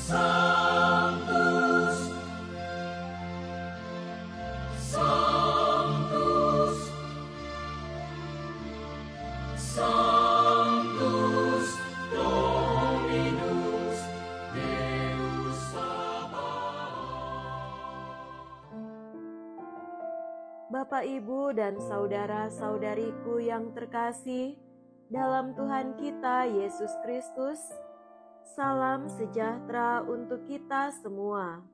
Sanctus, Sanctus, Sanctus Dominus Deus Sabaoth. Bapak, Ibu, dan saudara-saudariku yang terkasih dalam Tuhan kita Yesus Kristus, salam sejahtera untuk kita semua.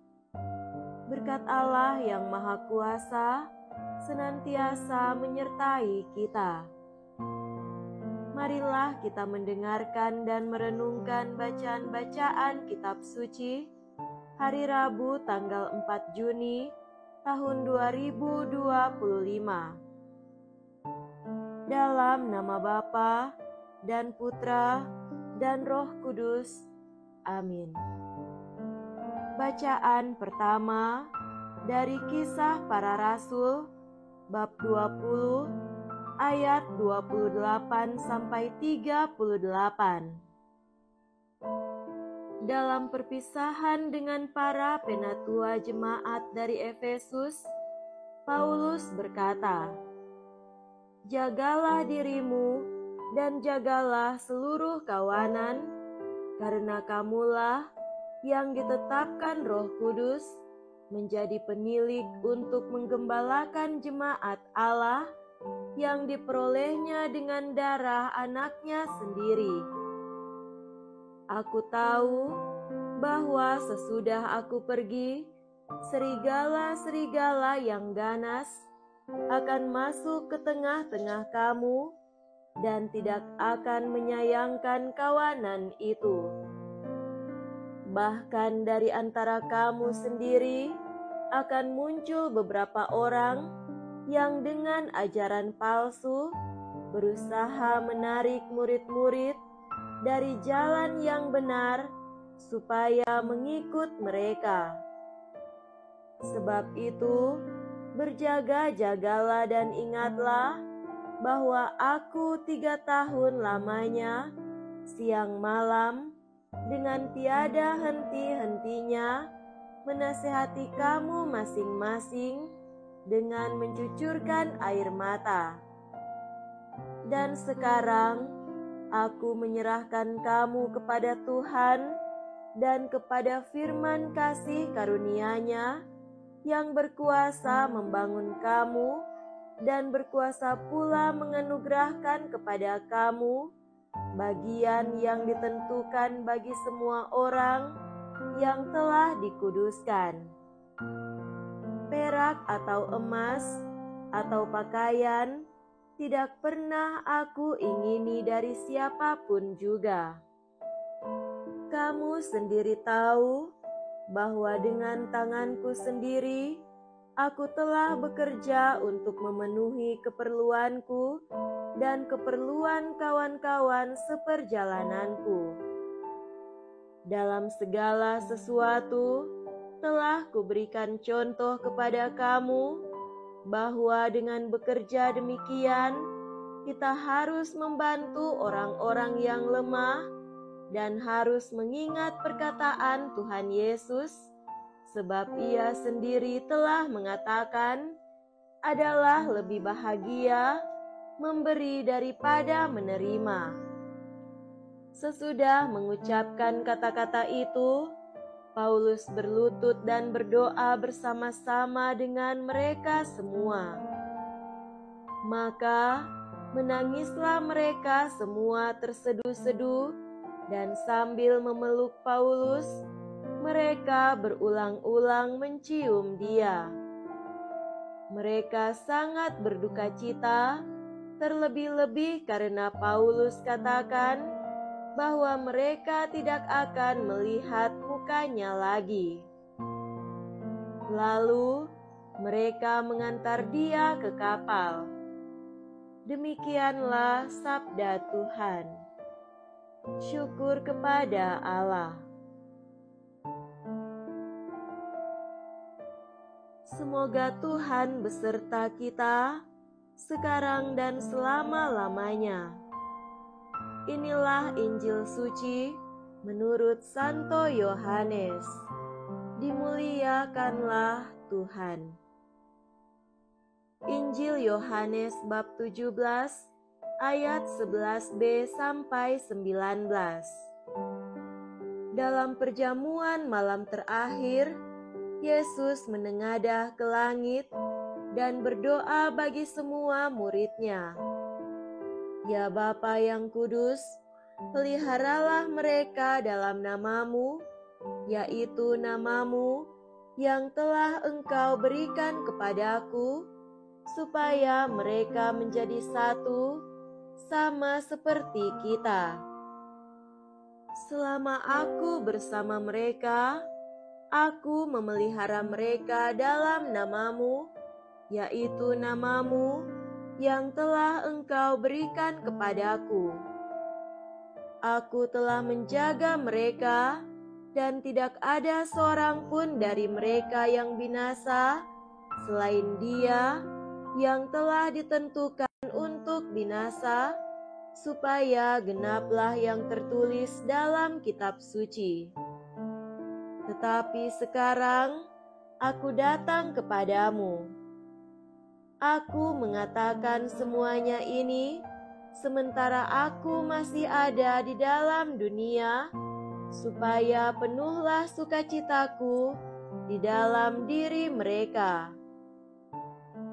Berkat Allah yang Maha Kuasa senantiasa menyertai kita. Marilah kita mendengarkan dan merenungkan bacaan-bacaan kitab suci hari Rabu tanggal 4 Juni tahun 2025. Dalam nama Bapa dan Putra dan Roh Kudus. Amin. Bacaan pertama dari Kisah Para Rasul bab 20 ayat 28 sampai 38. Dalam perpisahan dengan para penatua jemaat dari Efesus, Paulus berkata, "Jagalah dirimu dan jagalah seluruh kawanan, karena kamulah yang ditetapkan Roh Kudus menjadi penilik untuk menggembalakan jemaat Allah yang diperolehnya dengan darah anaknya sendiri. Aku tahu bahwa sesudah aku pergi, serigala-serigala yang ganas akan masuk ke tengah-tengah kamu dan tidak akan menyayangkan kawanan itu. Bahkan dari antara kamu sendiri akan muncul beberapa orang yang dengan ajaran palsu berusaha menarik murid-murid dari jalan yang benar supaya mengikut mereka. Sebab itu, berjaga-jagalah dan ingatlah bahwa aku 3 tahun lamanya, siang malam, dengan tiada henti-hentinya, menasehati kamu masing-masing dengan mencucurkan air mata. Dan sekarang, aku menyerahkan kamu kepada Tuhan dan kepada firman kasih karunia-Nya yang berkuasa membangun kamu dan berkuasa pula menganugerahkan kepada kamu bagian yang ditentukan bagi semua orang yang telah dikuduskan. Perak atau emas atau pakaian tidak pernah aku ingini dari siapapun juga. Kamu sendiri tahu bahwa dengan tanganku sendiri aku telah bekerja untuk memenuhi keperluanku dan keperluan kawan-kawan seperjalananku. Dalam segala sesuatu telah kuberikan contoh kepada kamu bahwa dengan bekerja demikian kita harus membantu orang-orang yang lemah dan harus mengingat perkataan Tuhan Yesus, sebab Ia sendiri telah mengatakan, adalah lebih bahagia memberi daripada menerima. Sesudah mengucapkan kata-kata itu, Paulus berlutut dan berdoa bersama-sama dengan mereka semua. Maka menangislah mereka semua terseduh-seduh, dan sambil memeluk Paulus, mereka berulang-ulang mencium dia. Mereka sangat berduka cita, terlebih-lebih karena Paulus katakan bahwa mereka tidak akan melihat mukanya lagi. Lalu mereka mengantar dia ke kapal. Demikianlah sabda Tuhan. Syukur kepada Allah. Semoga Tuhan beserta kita sekarang dan selama-lamanya. Inilah Injil suci Menurut Santo Yohanes, dimuliakanlah Tuhan. Injil Yohanes bab 17 ayat 11b sampai 19. Dalam perjamuan malam terakhir, Yesus menengadah ke langit dan berdoa bagi semua murid-Nya. Ya Bapa yang kudus, peliharalah mereka dalam nama-Mu, yaitu nama-Mu yang telah Engkau berikan kepadaku, supaya mereka menjadi satu, sama seperti kita. Selama aku bersama mereka, aku memelihara mereka dalam nama-Mu, yaitu nama-Mu yang telah Engkau berikan kepadaku. Aku telah menjaga mereka, dan tidak ada seorang pun dari mereka yang binasa, selain Dia yang telah ditentukan untuk binasa, supaya genaplah yang tertulis dalam kitab suci. Tetapi sekarang aku datang kepadamu. Aku mengatakan semuanya ini sementara aku masih ada di dalam dunia, supaya penuhlah sukacitaku di dalam diri mereka.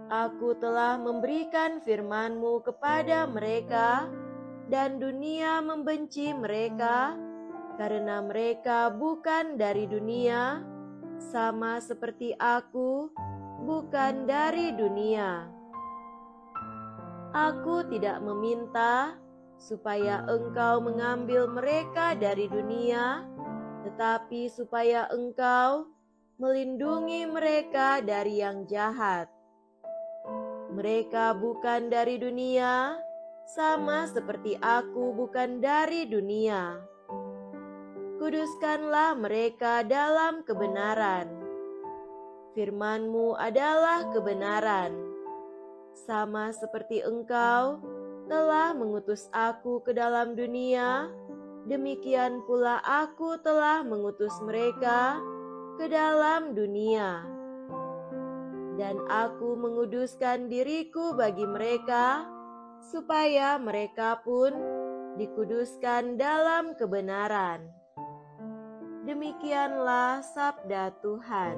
Aku telah memberikan firman-Mu kepada mereka, dan dunia membenci mereka, karena mereka bukan dari dunia, sama seperti aku bukan dari dunia. Aku tidak meminta supaya Engkau mengambil mereka dari dunia, tetapi supaya Engkau melindungi mereka dari yang jahat. Mereka bukan dari dunia, sama seperti aku bukan dari dunia. Kuduskanlah mereka dalam kebenaran. Firman-Mu adalah kebenaran. Sama seperti Engkau telah mengutus aku ke dalam dunia, demikian pula aku telah mengutus mereka ke dalam dunia. Dan aku menguduskan diriku bagi mereka, supaya mereka pun dikuduskan dalam kebenaran. Demikianlah sabda Tuhan.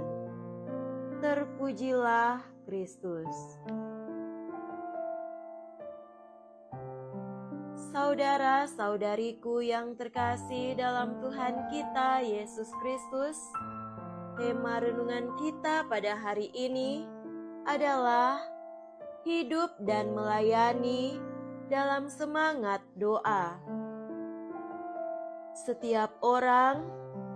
Terpujilah Kristus. Saudara-saudariku yang terkasih dalam Tuhan kita Yesus Kristus, tema renungan kita pada hari ini adalah hidup dan melayani dalam semangat doa. Setiap orang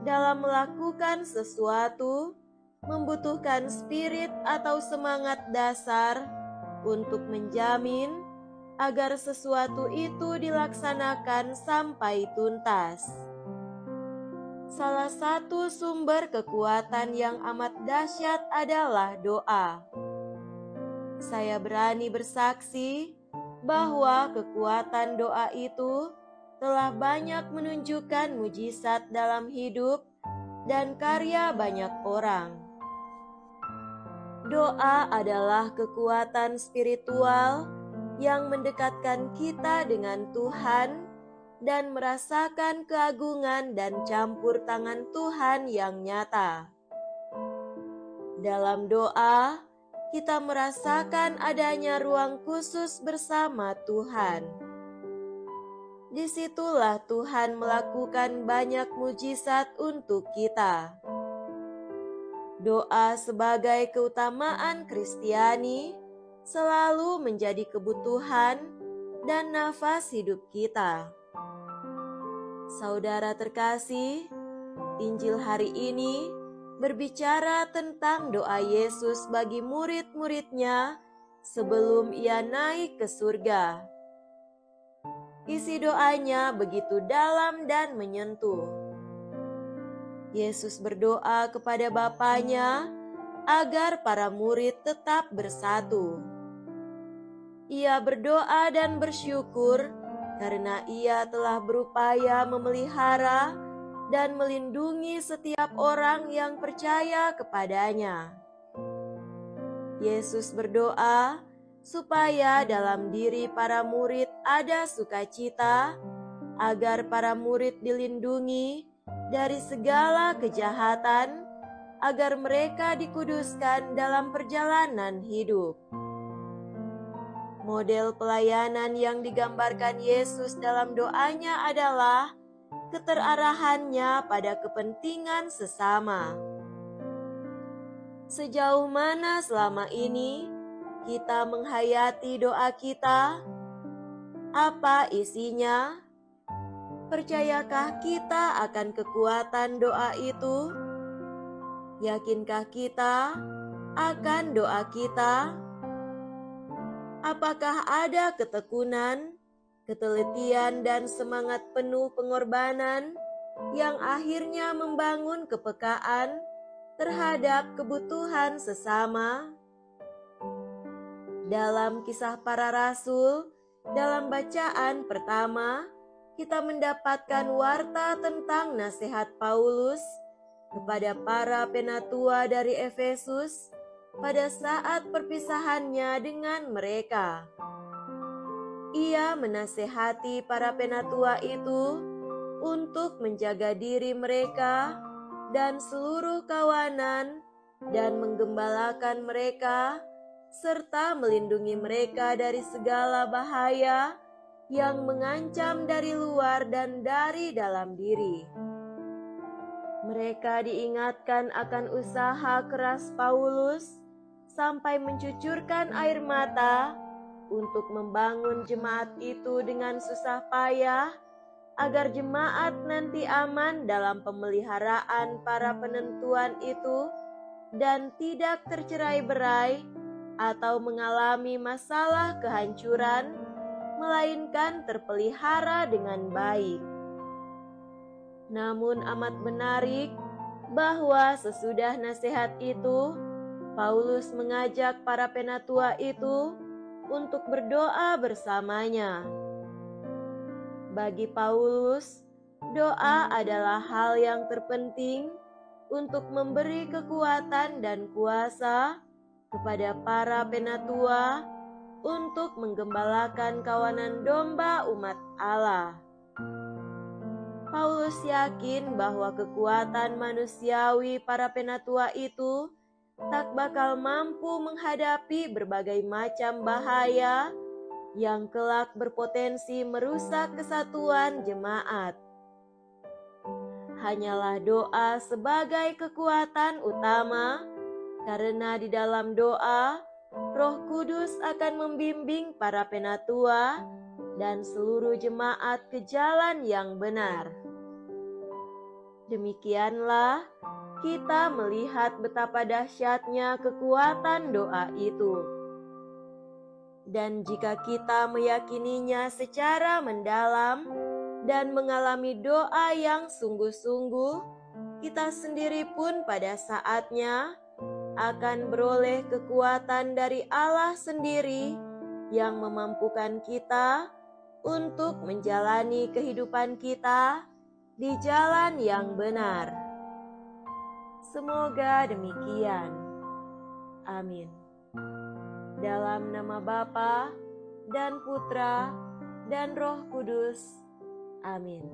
dalam melakukan sesuatu membutuhkan spirit atau semangat dasar untuk menjamin agar sesuatu itu dilaksanakan sampai tuntas. Salah satu sumber kekuatan yang amat dahsyat adalah doa. Saya berani bersaksi bahwa kekuatan doa itu telah banyak menunjukkan mujizat dalam hidup dan karya banyak orang. Doa adalah kekuatan spiritual yang mendekatkan kita dengan Tuhan dan merasakan keagungan dan campur tangan Tuhan yang nyata. Dalam doa, kita merasakan adanya ruang khusus bersama Tuhan. Disitulah Tuhan melakukan banyak mujizat untuk kita. Doa sebagai keutamaan Kristiani selalu menjadi kebutuhan dan nafas hidup kita. Saudara terkasih, Injil hari ini berbicara tentang doa Yesus bagi murid-muridnya sebelum Ia naik ke surga. Isi doanya begitu dalam dan menyentuh. Yesus berdoa kepada Bapanya agar para murid tetap bersatu. Ia berdoa dan bersyukur karena Ia telah berupaya memelihara dan melindungi setiap orang yang percaya kepadanya. Yesus berdoa supaya dalam diri para murid ada sukacita, agar para murid dilindungi dari segala kejahatan, agar mereka dikuduskan dalam perjalanan hidup. Model pelayanan yang digambarkan Yesus dalam doanya adalah keterarahannya pada kepentingan sesama. Sejauh mana selama ini kita menghayati doa kita? Apa isinya? Percayakah kita akan kekuatan doa itu? Yakinkah kita akan doa kita? Apakah ada ketekunan, ketelitian, dan semangat penuh pengorbanan yang akhirnya membangun kepekaan terhadap kebutuhan sesama? Dalam Kisah Para Rasul, dalam bacaan pertama, kita mendapatkan warta tentang nasihat Paulus kepada para penatua dari Efesus pada saat perpisahannya dengan mereka. Ia menasehati para penatua itu untuk menjaga diri mereka dan seluruh kawanan dan menggembalakan mereka, serta melindungi mereka dari segala bahaya yang mengancam dari luar dan dari dalam diri. Mereka diingatkan akan usaha keras Paulus sampai mencucurkan air mata untuk membangun jemaat itu dengan susah payah, agar jemaat nanti aman dalam pemeliharaan para penentuan itu dan tidak tercerai-berai atau mengalami masalah kehancuran, melainkan terpelihara dengan baik. Namun amat menarik bahwa sesudah nasihat itu, Paulus mengajak para penatua itu untuk berdoa bersamanya. Bagi Paulus, doa adalah hal yang terpenting untuk memberi kekuatan dan kuasa kepada para penatua untuk menggembalakan kawanan domba umat Allah. Paulus yakin bahwa kekuatan manusiawi para penatua itu tak bakal mampu menghadapi berbagai macam bahaya yang kelak berpotensi merusak kesatuan jemaat. Hanyalah doa sebagai kekuatan utama, karena di dalam doa, Roh Kudus akan membimbing para penatua dan seluruh jemaat ke jalan yang benar. Demikianlah kita melihat betapa dahsyatnya kekuatan doa itu. Dan jika kita meyakininya secara mendalam dan mengalami doa yang sungguh-sungguh, kita sendiri pun pada saatnya akan beroleh kekuatan dari Allah sendiri yang memampukan kita untuk menjalani kehidupan kita di jalan yang benar. Semoga demikian. Amin. Dalam nama Bapa dan Putra dan Roh Kudus. Amin.